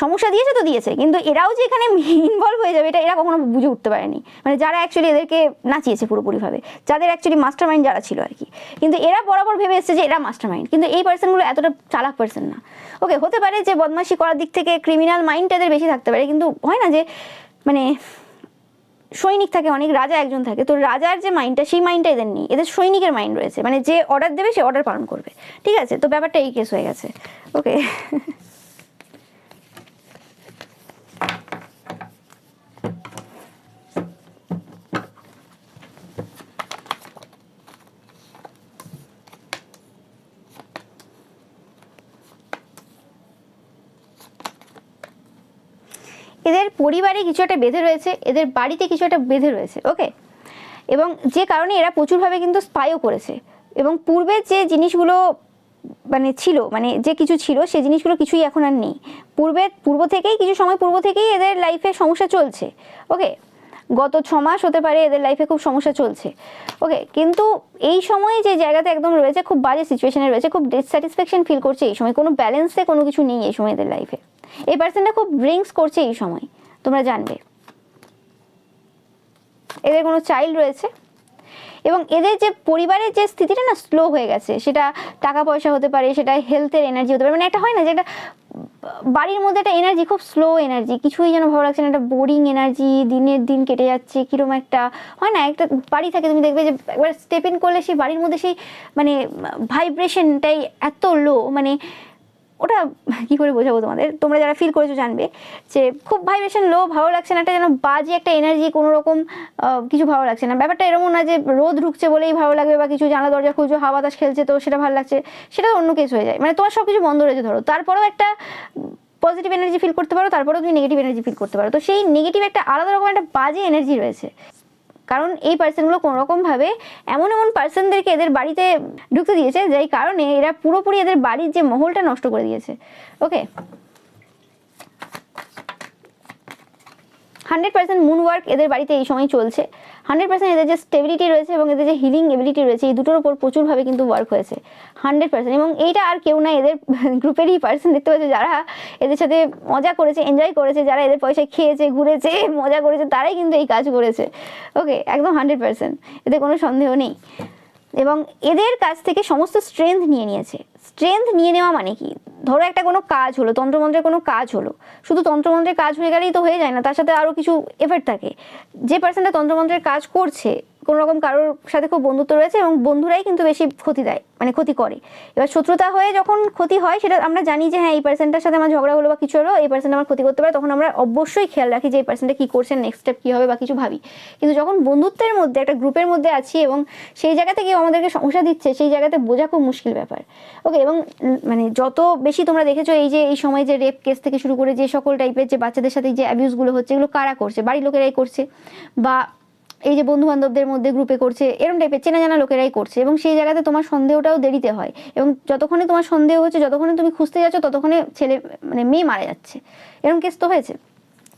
সমস্যা দিয়েছে তো দিয়েছে, কিন্তু এরাও যে এখানে ইনভলভ হয়ে যাবে এটা এরা কখনো বুঝে উঠতে পারেনি, মানে যারা অ্যাকচুয়ালি এদেরকে নাচিয়েছে পুরোপুরিভাবে, যাদের অ্যাকচুয়ালি মাস্টার মাইন্ড যারা ছিল আর কি, কিন্তু এরা বরাবর ভেবে এসছে যে এরা মাস্টার মাইন্ড, কিন্তু এই পার্সনগুলো এতটা চালাক পার্সন না। ওকে, হতে পারে যে বদমাশি করার দিক থেকে ক্রিমিনাল মাইন্ড এদের বেশি থাকতে পারে, কিন্তু হয় না যে মানে সৈনিক থাকে অনেক, রাজা একজন থাকে, তো রাজার যে মাইন্ডটা সেই মাইন্ডটা এদের নেই, এদের সৈনিকের মাইন্ড রয়েছে, মানে যে অর্ডার দেবে সে অর্ডার পালন করবে, ঠিক আছে, তো ব্যাপারটা এই কেস হয়ে গেছে। ওকে, এদের পরিবারে কিছু একটা বেঁধে রয়েছে, এদের বাড়িতে কিছু একটা বেঁধে রয়েছে। ওকে, এবং যে কারণে এরা প্রচুরভাবে কিন্তু স্পাইও করেছে, এবং পূর্বে যে জিনিসগুলো মানে ছিল, মানে যে কিছু ছিল সেই জিনিসগুলো কিছুই এখন আর নেই, পূর্ব থেকেই কিছু সময় পূর্ব থেকেই এদের লাইফে সমস্যা চলছে। ওকে, গত 6 মাস হতে পারে এদের লাইফে খুব সমস্যা চলছে। ওকে, কিন্তু এই সময় যে জায়গাতে একদম রয়েছে, খুব বাজে সিচুয়েশনে রয়েছে, খুব ডিসস্যাটিসফ্যাকশন ফিল করছে এই সময়, কোনো ব্যালেন্সে কোনো কিছু নেই এই সময় এদের লাইফে, এই পার্সনটা খুব ড্রিঙ্কস করছে এই সময়, তোমরা জানবে এদের কোনো চাইল্ড রয়েছে, এবং এদের যে পরিবারের যে স্থিতিটা না স্লো হয়ে গেছে, সেটা টাকা পয়সা হতে পারে, সেটা হেলথের এনার্জি হতে পারে, মানে একটা হয় না যে একটা বাড়ির মধ্যে একটা এনার্জি, খুব স্লো এনার্জি, কিছুই যেন ভালো লাগছে না, একটা বোরিং এনার্জি, দিনের দিন কেটে যাচ্ছে, কিরকম একটা হয় না, একটা বাড়ি থাকে তুমি দেখবে যে একবার স্টেপ ইন করলে সেই বাড়ির মধ্যে সেই মানে ভাইব্রেশনটাই এত লো, মানে ওটা কী করে বোঝাবো তোমাদের, তোমরা যারা ফিল করেছো জানবে যে খুব ভাইব্রেশন লো, ভালো লাগছে না, একটা যেন বাজে একটা এনার্জি, কোনো রকম কিছু ভালো লাগছে না। ব্যাপারটা এরকম না যে রোদ ঢুকছে বলেই ভালো লাগবে বা কিছু জানলা দরজা খুলছো হাওয়া বাতাস খেলছে তো সেটা ভালো লাগছে, সেটা অন্য কেস হয়ে যায়। মানে তোমার সব কিছু বন্ধ রয়েছে ধরো, তারপরেও একটা পজিটিভ এনার্জি ফিল করতে পারো, তারপরেও তুমি নেগেটিভ এনার্জি ফিল করতে পারো। তো সেই নেগেটিভ একটা আলাদা রকম একটা বাজে এনার্জি রয়েছে, কারণ এই পার্সনগুলো কোনোরকমভাবে এমন এমন পার্সনদেরকে এদের বাড়িতে ঢুকতে দিয়েছে যেই কারণে এরা পুরোপুরি এদের বাড়ির যে মহলটা নষ্ট করে দিয়েছে। ওকে, 100% মুন ওয়ার্ক এদের বাড়িতে এই সময় চলছে। 100% এদের যে স্টেবিলিটি রয়েছে এবং এদের যে হিলিং এবিলিটি রয়েছে এই দুটোর উপর প্রচুরভাবে কিন্তু ওয়ার্ক হয়েছে 100%। এবং এইটা আর কেউ না, এদের গ্রুপেরই পার্সন দেখতে পাচ্ছে যারা এদের সাথে মজা করেছে, এনজয় করেছে, যারা এদের পয়সা খেয়েছে, ঘুরেছে, মজা করেছে, তারাই কিন্তু এই কাজ করেছে। ওকে, একদম 100%, এতে কোনো সন্দেহ নেই। এবং এদের কাছ থেকে সমস্ত স্ট্রেংথ নিয়ে নিয়েছে। স্ট্রেংথ নিয়ে নেওয়া মানে কি, ধরো একটা কোনো কাজ হলো, তন্ত্রমন্ত্রের কোনো কাজ হলো, শুধু তন্ত্রমন্ত্রের কাজ হয়ে গেলেই তো হয়ে যায় না, তার সাথে আরও কিছু এফেক্ট থাকে। যে পার্সনটা তন্ত্রমন্ত্রের কাজ করছে কোনো রকম কারোর সাথে খুব বন্ধুত্ব রয়েছে এবং বন্ধুরাই কিন্তু বেশি ক্ষতি দেয়, মানে ক্ষতি করে। এবার শত্রুতা হয়ে যখন ক্ষতি হয় সেটা আমরা জানি যে হ্যাঁ এই পার্সনটার সাথে আমার ঝগড়া হলো বা কিছু হলো, এই পার্সনটা আমার ক্ষতি করতে পারে, তখন আমরা অবশ্যই খেয়াল রাখি যে এই পার্সনটা কী করছে, নেক্সট স্টেপ কী হবে বা কিছু ভাবি। কিন্তু যখন বন্ধুত্বের মধ্যে একটা গ্রুপের মধ্যে আছি এবং সেই জায়গাতে কেউ আমাদেরকে সমস্যা দিচ্ছে, সেই জায়গাতে বোঝা খুব মুশকিল ব্যাপার। ওকে, এবং মানে যত বেশি তোমরা দেখেছো এই যে এই সময় যে রেপ কেস থেকে শুরু করে যে সকল টাইপের যে বাচ্চাদের সাথে যে অ্যাবিউজগুলো হচ্ছে, এগুলো কারা করছে, বাড়ির লোকেরাই করছে, বা এই যে বন্ধু বান্ধবদের মধ্যে গ্রুপে করছে, এরকম টাইপের চেনা জানা লোকেরাই করছে। এবং সেই জায়গাতে তোমার সন্দেহটাও দেরিতে হয়, এবং যতক্ষণে তোমার সন্দেহ হচ্ছে, যতক্ষণে তুমি খুঁজতে যাচ্ছ, ততক্ষণে ছেলে মানে মেয়ে মারা যাচ্ছে। এরকম কেস তো হয়েছে,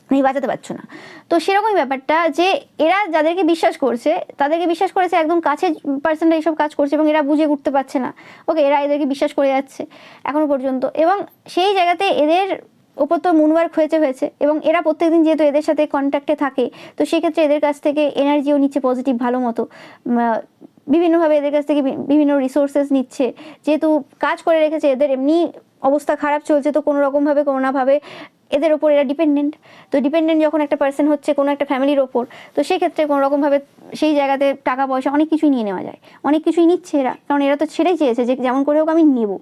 তুমি বাঁচাতে পারছো না। তো সেরকমই ব্যাপারটা যে এরা যাদেরকে বিশ্বাস করছে তাদেরকে বিশ্বাস করেছে, একদম কাছে পার্সনরা এইসব কাজ করছে এবং এরা বুঝে উঠতে পারছে না। ওকে, এরা এদেরকে বিশ্বাস করে যাচ্ছে এখনো পর্যন্ত, এবং সেই জায়গাতে এদের ওপর তো মুনওয়ার্ক হয়েছে এবং এরা প্রত্যেকদিন যেহেতু এদের সাথে কন্ট্যাক্টে থাকে, তো সেক্ষেত্রে এদের কাছ থেকে এনার্জিও নিচ্ছে পজিটিভ ভালো মতো, বিভিন্নভাবে এদের কাছ থেকে বিভিন্ন রিসোর্সেস নিচ্ছে। যেহেতু কাজ করে রেখেছে, এদের এমনি অবস্থা খারাপ চলছে, তো কোনো রকমভাবে কোনো নাভাবে এদের ওপর এরা ডিপেন্ডেন্ট। তো ডিপেন্ডেন্ট যখন একটা পার্সন হচ্ছে কোনো একটা ফ্যামিলির ওপর, তো সেক্ষেত্রে কোনো রকমভাবে সেই জায়গাতে টাকা পয়সা অনেক কিছুই নিয়ে নেওয়া যায়, অনেক কিছুই নিচ্ছে এরা, কারণ এরা তো ছেড়েই চেয়েছে যে যেমন করে হোক আমি নেবো,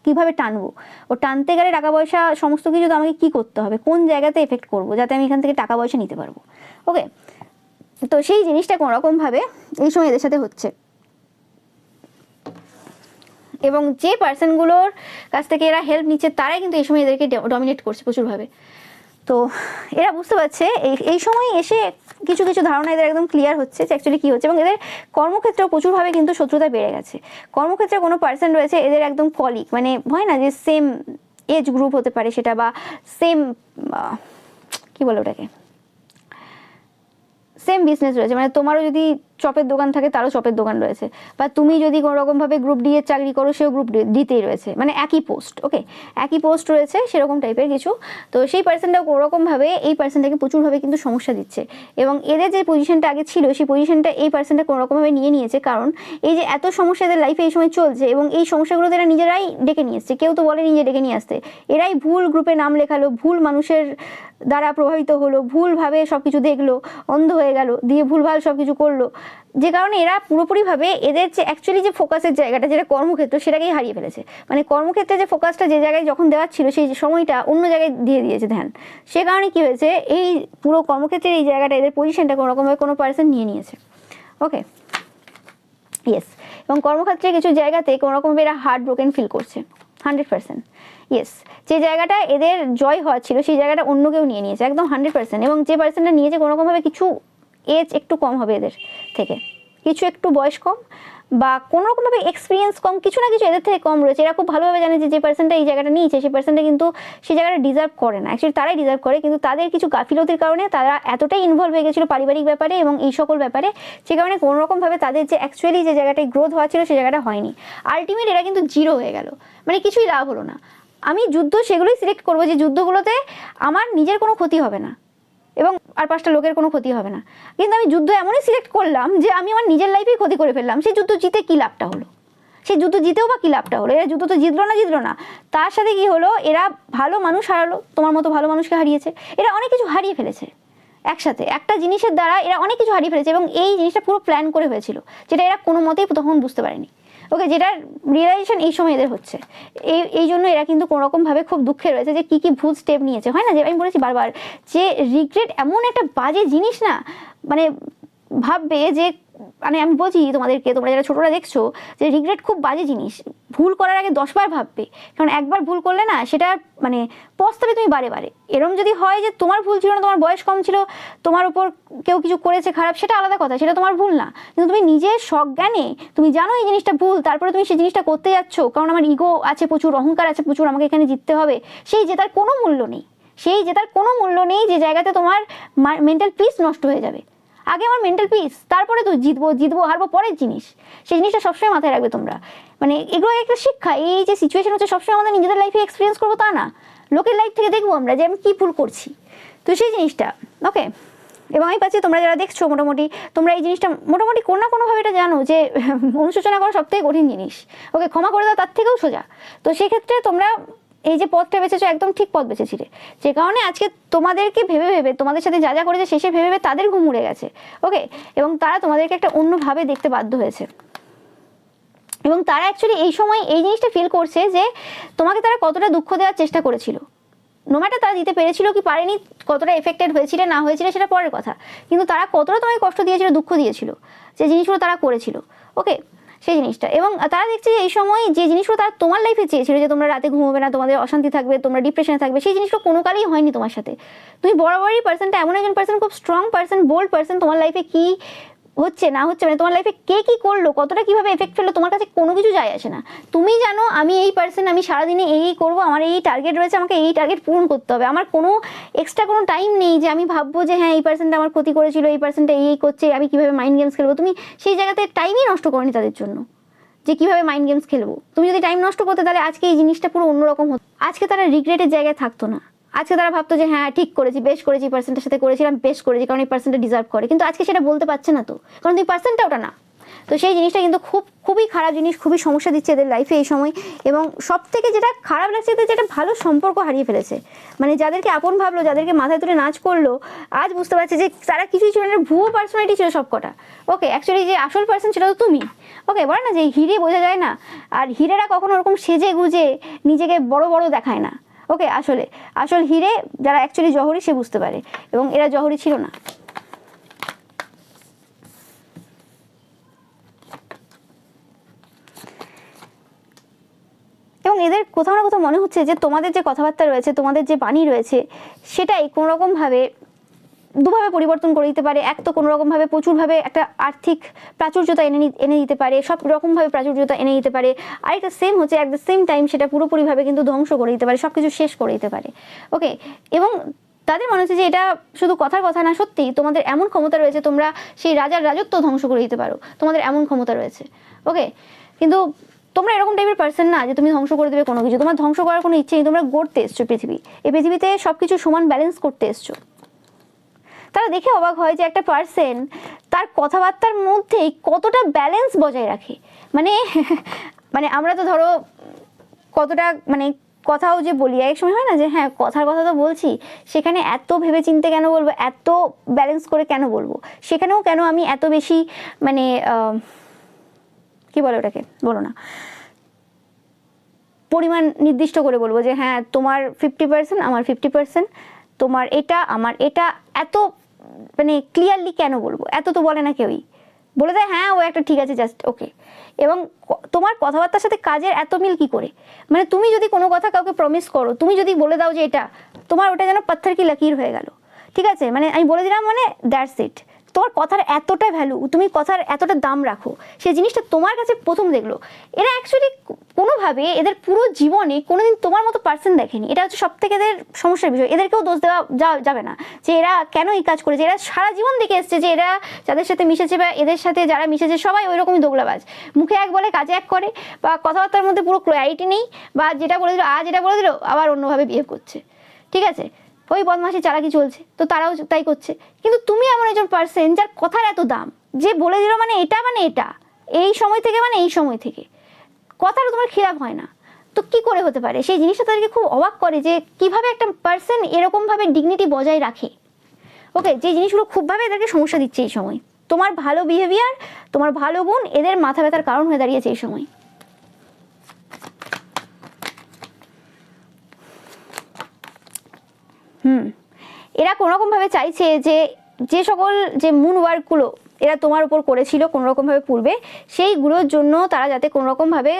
কীভাবে টানবো, ও টানতে গেলে টাকা পয়সা সমস্ত কিছু তো আমাকে কী করতে হবে, কোন জায়গাতে এফেক্ট করবো যাতে আমি এখান থেকে টাকা পয়সা নিতে পারবো। ওকে, তো সেই জিনিসটা কোনো রকমভাবে এই সময় এদের সাথে হচ্ছে। এবং যে পার্সনগুলোর কাছ থেকে এরা হেল্প নিচ্ছে তারাই কিন্তু এই সময় এদেরকে ডমিনেট করছে প্রচুরভাবে। তো এরা বুঝতে পারছে এই সময় এসে কিছু কিছু ধারণা এদের একদম ক্লিয়ার হচ্ছে যে অ্যাকচুয়ালি কী হচ্ছে, এবং এদের কর্মক্ষেত্রেও প্রচুরভাবে কিন্তু শত্রুতা বেড়ে গেছে। কর্মক্ষেত্রে কোনো পার্সন রয়েছে এদের একদম কলিগ, মানে হয় না যে সেম এজ গ্রুপ হতে পারে সেটা, বা সেম কী বলে ওটাকে, সেম বিজনেস রয়েছে, মানে তোমারও যদি চপের দোকান থাকে তারও চপের দোকান রয়েছে, বা তুমি যদি কোনো রকমভাবে গ্রুপ ডি এর চাকরি করো সেও গ্রুপ ডিতেই রয়েছে, মানে একই পোস্ট। ওকে, একই পোস্ট রয়েছে সেরকম টাইপের কিছু। তো সেই পার্সনটাও কোনো রকমভাবে এই পার্সনটাকে প্রচুরভাবে কিন্তু সমস্যা দিচ্ছে, এবং এদের যে পজিশনটা আগে ছিল সেই পজিশনটা এই পার্সনটা কোনো রকমভাবে নিয়ে নিয়েছে, কারণ এই যে এত সমস্যা এদের লাইফে এই সময় চলছে এবং এই সমস্যাগুলো এরা নিজেরাই ডেকে নিয়ে এসছে, কেউ তো বলেনি যে ডেকে নিয়ে আসতে, এরাই ভুল গ্রুপে নাম লেখালো, ভুল মানুষের দ্বারা প্রভাবিত হলো, ভুলভাবে সব কিছু দেখলো, অন্ধ হয়ে গেল, দিয়ে ভুলভাল সব কিছু করলো, যে কারণে এরা পুরোপুরিভাবে এদের যে অ্যাকচুয়ালি যে ফোকাসের জায়গাটা যেটা কর্মক্ষেত্র সেটাকেই হারিয়ে ফেলেছে। মানে কর্মক্ষেত্রে যে ফোকাসটা যে জায়গায় যখন দেওয়ার ছিল সেই সময়টা অন্য জায়গায় দিয়ে দিয়েছে ধ্যান। সে কারণে কী হয়েছে, এই পুরো কর্মক্ষেত্রের এই জায়গাটা এদের পজিশনটা কোনোরকমভাবে কোনো পার্সন নিয়ে নিয়েছে। ওকে, ইয়েস, এবং কর্মক্ষেত্রে কিছু জায়গাতে কোনোরকমভাবে এরা হার্ট ব্রোকেন ফিল করছে 100%। ইয়েস, যে জায়গাটা এদের জয় হওয়া ছিল সেই জায়গাটা অন্য কেউ নিয়ে নিয়েছে একদম 100%। এবং যে পার্সনটা নিয়েছে কোনোরকমভাবে কিছু এজ একটু কম হবে এদের থেকে, কিছু একটু বয়স কম, বা কোনো রকমভাবে এক্সপিরিয়েন্স কম, কিছু না কিছু এদের থেকে কম রয়েছে। এরা খুব ভালোভাবে জানে যে পার্সনটা এই জায়গাটা নিয়েছে সেই পার্সনটা কিন্তু সেই জায়গাটা ডিজার্ভ করে না, অ্যাকচুয়ালি তারাই ডিজার্ভ করে, কিন্তু তাদের কিছু গাফিলতির কারণে তারা এতটাই ইনভলভ হয়ে গেছিলো পারিবারিক ব্যাপারে এবং এই সকল ব্যাপারে, যে কারণে কোনো রকমভাবে তাদের যে অ্যাকচুয়ালি যে জায়গাটায় গ্রোথ হওয়া ছিল সেই জায়গাটা হয়নি। আলটিমেট এরা কিন্তু জিরো হয়ে গেল, মানে কিছুই লাভ হলো না। আমি যুদ্ধ সেগুলোই সিলেক্ট করবো যে যুদ্ধগুলোতে আমার নিজের কোনো ক্ষতি হবে না এবং আর 5টা লোকের কোনো ক্ষতি হবে না, কিন্তু আমি যুদ্ধ এমনই সিলেক্ট করলাম যে আমি আমার নিজের লাইফেই ক্ষতি করে ফেললাম। সেই যুদ্ধ জিতে কী লাভটা হলো, সেই যুদ্ধ জিতেও বা কী লাভটা হলো, এরা যুদ্ধ তো জিতলো না, তার সাথে কি হলো, এরা ভালো মানুষ হারালো, তোমার মতো ভালো মানুষকে হারিয়েছে, এরা অনেক কিছু হারিয়ে ফেলেছে একসাথে, একটা জিনিসের দ্বারা এরা অনেক কিছু হারিয়ে ফেলেছে, এবং এই জিনিসটা পুরো প্ল্যান করে হয়েছিল যেটা এরা কোনো মতেই তখন বুঝতে পারেনি। ওকে, যেটার রিয়েলাইজেশন এই সময় এদের হচ্ছে। এই জন্য এরা কিন্তু কোনোরকমভাবে খুব দুঃখে রয়েছে যে কী ভুল স্টেপ নিয়েছে। হয় না যে আমি বলেছি বারবার যে রিগ্রেট এমন একটা বাজে জিনিস না, মানে ভাববে যে, মানে আমি বলছি তোমাদেরকে, তোমরা যারা ছোটরা দেখছো, যে রিগ্রেট খুব বাজে জিনিস। ভুল করার আগে 10 বার ভাববে, কারণ একবার ভুল করলে না সেটা মানে পস্তাবে তুমি বারে বারে। এরকম যদি হয় যে তোমার ভুল ছিল না, তোমার বয়স কম ছিল, তোমার উপর কেউ কিছু করেছে খারাপ, সেটা আলাদা কথা, সেটা তোমার ভুল না। কিন্তু তুমি নিজের সজ্ঞানে তুমি জানো এই জিনিসটা ভুল, তারপরে তুমি সেই জিনিসটা করতে যাচ্ছ কারণ আমার ইগো আছে প্রচুর, অহংকার আছে প্রচুর, আমাকে এখানে জিততে হবে। সেই জেতার কোনো মূল্য নেই, যে জায়গাতে তোমার মেন্টাল পিস নষ্ট হয়ে যাবে। আগে আমার মেন্টাল পিস, তারপরে তো জিতবো হারবো পরের জিনিস। সেই জিনিসটা সবসময় মাথায় রাখবে তোমরা। মানে এগুলো একটা শিক্ষা। এই যে সিচুয়েশন হচ্ছে সবসময় আমাদের নিজেদের লাইফে এক্সপিরিয়েন্স করবো তা না, লোকের লাইফ থেকে দেখবো আমরা যে আমি কী ভুল করছি। তো সেই জিনিসটা ওকে। এবং আমি পাচ্ছি তোমরা যারা দেখছো মোটামুটি তোমরা এই জিনিসটা মোটামুটি কোনো না কোনোভাবে এটা জানো যে অনুশোচনা করা সবথেকে কঠিন জিনিস। ওকে, ক্ষমা করে দাও তার থেকেও সোজা। তো সেক্ষেত্রে তোমরা এই যে পথটা বেছেছো একদম ঠিক পথ বেছেছিলে, যে কারণে আজকে তোমাদেরকে ভেবে তোমাদের সাথে যা যা করেছে শেষে ভেবে তাদের ঘুম উড়ে গেছে। ওকে, এবং তারা তোমাদেরকে একটা অন্যভাবে দেখতে বাধ্য হয়েছে। এবং তারা অ্যাকচুয়ালি এই সময় এই জিনিসটা ফিল করছে যে তোমাকে তারা কতটা দুঃখ দেওয়ার চেষ্টা করেছিল। নো ম্যাটার তারা দিতে পেরেছিল কি পারেনি, কতটা এফেক্টেড হয়েছিল না হয়েছিল সেটা পরের কথা, কিন্তু তারা কতটা তোমাকে কষ্ট দিয়েছিল, দুঃখ দিয়েছিল, যে জিনিসগুলো তারা করেছিল। ওকে, সেই জিনিসটা। এবং তারা দেখছে যে এই সময় যে জিনিসগুলো তারা তোমার লাইফে চেয়েছিল, যে তোমরা রাতে ঘুমোবে না, তোমাদের অশান্তি থাকবে, তোমরা ডিপ্রেশনে থাকবে, সেই জিনিসগুলো কোনো কালেই হয়নি তোমার সাথে। তুমি বরাবরই পার্সনটা এমন একজন পার্সন, খুব স্ট্রং পার্সন, বোল্ড পার্সন। তোমার লাইফে কি হচ্ছে না হচ্ছে, মানে তোমার লাইফে কে কি করলো, কতটা কিভাবে এফেক্ট ফেললো, তোমার কাছে কোনো কিছু যায় আসে না। তুমি জানো আমি এই পার্সন, আমি সারাদিনে এই করবো, আমার এই টার্গেট রয়েছে, আমাকে এই টার্গেট পূরণ করতে হবে। আমার কোনো এক্সট্রা কোনো টাইম নেই যে আমি ভাববো যে হ্যাঁ এই পার্সনটা আমার ক্ষতি করেছিল, এই পার্সনটা এই করছে, আমি কীভাবে মাইন্ড গেমস খেলবো। তুমি সেই জায়গাতে টাইমই নষ্ট করনি তাদের জন্য, যে কীভাবে মাইন্ড গেমস খেলবো। তুমি যদি টাইম নষ্ট করতে, তাহলে আজকে এই জিনিসটা পুরো অন্যরকম হতো। আজকে তারা রিগ্রেটের জায়গায় থাকতো না। আজকে তারা ভাবতো যে হ্যাঁ ঠিক করেছি, বেশ করেছি, পার্সনটার সাথে করেছিলাম, বেশ করেছি, কারণ এই পার্সনটা ডিজার্ভ করে। কিন্তু আজকে সেটা বলতে পারছে না তো, কারণ তুই পার্সনটা ওটা না। তো সেই জিনিসটা কিন্তু খুবই খারাপ জিনিস, খুবই সমস্যা দিচ্ছে এদের লাইফে এই সময়। এবং সব থেকে যেটা খারাপ লাগছে এদের, যেটা ভালো সম্পর্ক হারিয়ে ফেলেছে। মানে যাদেরকে আপন ভাবলো, যাদেরকে মাথায় তুলে নাচ করলো, আজ বুঝতে পারছে যে তারা কিছুই ছিল না, ভুয়ো পার্সোনালিটি ছিল সব কটা। ওকে, অ্যাকচুয়ালি যে আসল পার্সন ছিল তো তুমি। ওকে, বলে না যে হিরে বোঝা যায় না, আর হিরেরা কখনো ওরকম সেজে গুজে নিজেকে বড় বড় দেখায় না। ওকে, আসল হিরে যারা অ্যাকচুয়ালি জহরি, সে বুঝতে পারে। এবং এরা জহরি ছিল না। এবং এদের কোথাও না কোথাও মনে হচ্ছে যে তোমাদের যে কথাবার্তা রয়েছে, তোমাদের যে বাণী রয়েছে, সেটাই কোনোরকমভাবে দুভাবে পরিবর্তন করে দিতে পারে। এক তো কোনোরকমভাবে প্রচুরভাবে একটা আর্থিক প্রাচুর্যতা এনে দিতে পারে, সব রকমভাবে প্রাচুর্যতা এনে দিতে পারে। আর একটা সেম হচ্ছে অ্যাট দ্য সেম টাইম সেটা পুরোপুরিভাবে কিন্তু ধ্বংস করে দিতে পারে, সব কিছু শেষ করে দিতে পারে। ওকে, এবং তাদের মনে হচ্ছে যে এটা শুধু কথার কথা না, সত্যি তোমাদের এমন ক্ষমতা রয়েছে, তোমরা সেই রাজার রাজত্ব ধ্বংস করে দিতে পারো, তোমাদের এমন ক্ষমতা রয়েছে। ওকে, কিন্তু তোমরা এরকম টাইপের পার্সন না যে তুমি ধ্বংস করে দেবে কোনো কিছু। তোমার ধ্বংস করার কোনো ইচ্ছে নেই, তোমরা গড়তে এসছো পৃথিবী। এই পৃথিবীতে সব কিছু সমান ব্যালেন্স করতে এসছো। তারা দেখে অবাক হয় যে একটা পার্সন তার কথাবার্তার মধ্যেই কতটা ব্যালেন্স বজায় রাখে। মানে আমরা তো ধরো কতটা মানে কথাও যে বলি, এক সময় হয় না যে হ্যাঁ কথার কথা তো বলছি, সেখানে এত ভেবে চিনতে কেন বলবো, এত ব্যালেন্স করে কেন বলবো, সেখানেও কেন আমি এত বেশি মানে কি বলে ওটাকে, বলো না, পরিমাণ নির্দিষ্ট করে বলবো যে হ্যাঁ তোমার 50%, আমার 50%, তোমার এটা আমার এটা, এত মানে ক্লিয়ারলি কেন বলবো। এত তো বলে না কেউই, বলে দেয় হ্যাঁ ও একটা ঠিক আছে জাস্ট ওকে। এবং তোমার কথাবার্তার সাথে কাজের এত মিল কি করে, মানে তুমি যদি কোনো কথা কাউকে প্রমিস করো, তুমি যদি বলে দাও যে এটা, তোমার ওটা যেন পাথর কি লকির হয়ে গেল, ঠিক আছে, মানে আমি বলে দিলাম, মানে দ্যাটস ইট। তোমার কথার এতটা ভ্যালু, তুমি কথার এতটা দাম রাখো, সেই জিনিসটা তোমার কাছে প্রথম দেখলো। এরা অ্যাকচুয়ালি কোনোভাবে এদের পুরো জীবনে কোনোদিন তোমার মতো পার্সন দেখেনি। এটা হচ্ছে সব থেকে এদের সমস্যার বিষয়। এদেরকেও দোষ দেওয়া যাবে না যে এরা কেন এই কাজ করেছে। এরা সারা জীবন দেখে এসছে যে এরা যাদের সাথে মিশেছে বা এদের সাথে যারা মিশেছে সবাই ওই রকমই দোগলাবাজ, মুখে এক বলে কাজে এক করে, বা কথাবার্তার মধ্যে পুরো ক্ল্যারিটি নেই, বা যেটা বলে দিল আজ এটা বলে দিল আবার অন্যভাবে বিহেভ করছে, ঠিক আছে, ওই বদমাশি চালাকি চলছে, তো তারাও তাই করছে। কিন্তু তুমি এমন একজন পার্সন যার কথার এত দাম, যে বলে দিল মানে এটা, এই সময় থেকে মানে এই সময় থেকে, কথাটা তোমার খিলাপ হয় না, তো কি করে হতে পারে। সেই জিনিসটা তাদেরকে খুব অবাক করে যে কিভাবে একটা পার্সন এরকমভাবে ডিগনিটি বজায় রাখে। ওকে, যে জিনিসগুলো খুবভাবে এদেরকে সমস্যা দিচ্ছে এই সময়। তোমার ভালো বিহেভিয়ার, তোমার ভালো গুণ এদের মাথা ব্যথার কারণ হয়ে দাঁড়িয়েছে এই সময়। এরা কোনোরকমভাবে চাইছে যে যে সকল যে মুন ওয়ার্কগুলো এরা তোমার উপর করেছিল কোনোরকমভাবে পূর্বে, সেইগুলোর জন্য তারা যাতে কোনোরকমভাবে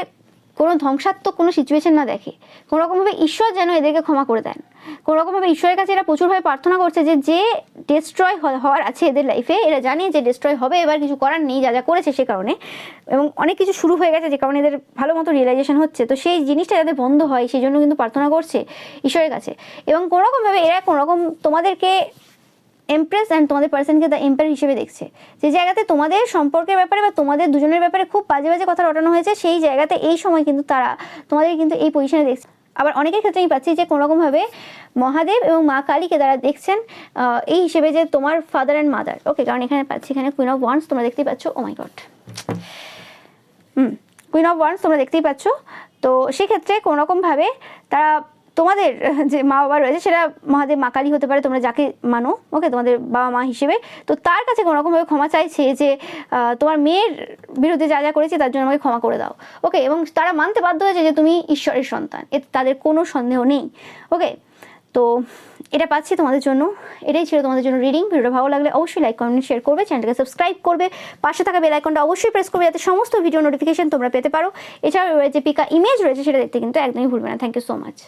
কোনো ধ্বংসাত্মক কোনো সিচুয়েশন না দেখে, কোনোরকমভাবে ঈশ্বর যেন এদেরকে ক্ষমা করে দেন। কোনোরকমভাবে ঈশ্বরের কাছে এরা প্রচুরভাবে প্রার্থনা করছে যে যে ডিস্ট্রয় হওয়ার আছে এদের লাইফে, এরা জানে যে ডিস্ট্রয় হবে, এবার কিছু করার নেই, যা যা করেছে সে কারণে, এবং অনেক কিছু শুরু হয়ে গেছে যে কারণে এদের ভালো মতো রিয়েলাইজেশন হচ্ছে, তো সেই জিনিসটা যাতে বন্ধ হয় সেই জন্য কিন্তু প্রার্থনা করছে ঈশ্বরের কাছে। এবং কোনোরকমভাবে এরা কোনোরকম তোমাদেরকে এমপ্রেস অ্যান্ড তোমাদের পার্সনকে দ্য এম্পায়ার হিসেবে দেখছে, যে জায়গাতে তোমাদের সম্পর্কের ব্যাপারে বা তোমাদের দুজনের ব্যাপারে খুব বাজে বাজে কথা রটানো হয়েছে, সেই জায়গাতে এই সময় কিন্তু তারা তোমাদের কিন্তু এই পজিশনে দেখছে। আবার অনেকের ক্ষেত্রে আমি পাচ্ছি যে কোনোরকমভাবে মহাদেব এবং মা কালীকে তারা দেখছেন এই হিসেবে যে তোমার ফাদার অ্যান্ড মাদার। ওকে, কারণ এখানে পাচ্ছি এখানে কুইন অফ ওয়ান্ডস তোমরা দেখতেই পাচ্ছ। ও মাই গড, কুইন অফ ওয়ান্ডস তোমরা দেখতেই পাচ্ছ। তো সেক্ষেত্রে কোনোরকমভাবে তারা তোমাদের যে মা বাবা রয়েছে সেটা মহাদেব মা কালী হতে পারে, তোমরা যাকে মানো, ওকে, তোমাদের বাবা মা হিসেবে, তো তার কাছে কোনোরকমভাবে ক্ষমা চাইছে যে তোমার মেয়ের বিরুদ্ধে যা যা করেছে তার জন্য আমাকে ক্ষমা করে দাও। ওকে, এবং তারা মানতে বাধ্য হয়েছে যে তুমি ঈশ্বরের সন্তান, এতে তাদের কোনো সন্দেহ নেই। ওকে, তো এটা পাচ্ছি তোমাদের জন্য। এটাই ছিল তোমাদের জন্য রিডিং। ভিডিওটা ভালো লাগলে অবশ্যই লাইক কমেন্ট শেয়ার করবে, চ্যানেলটাকে সাবস্ক্রাইব করবে, পাশে থাকা বেল আইকনটা অবশ্যই প্রেস করবে যাতে সমস্ত ভিডিও নোটিফিকেশন তোমরা পেতে পারো। এছাড়াও রয়েছে পিকা ইমেজ রয়েছে, সেটা দেখতে কিন্তু একদমই ভুলবে না। Thank you so much.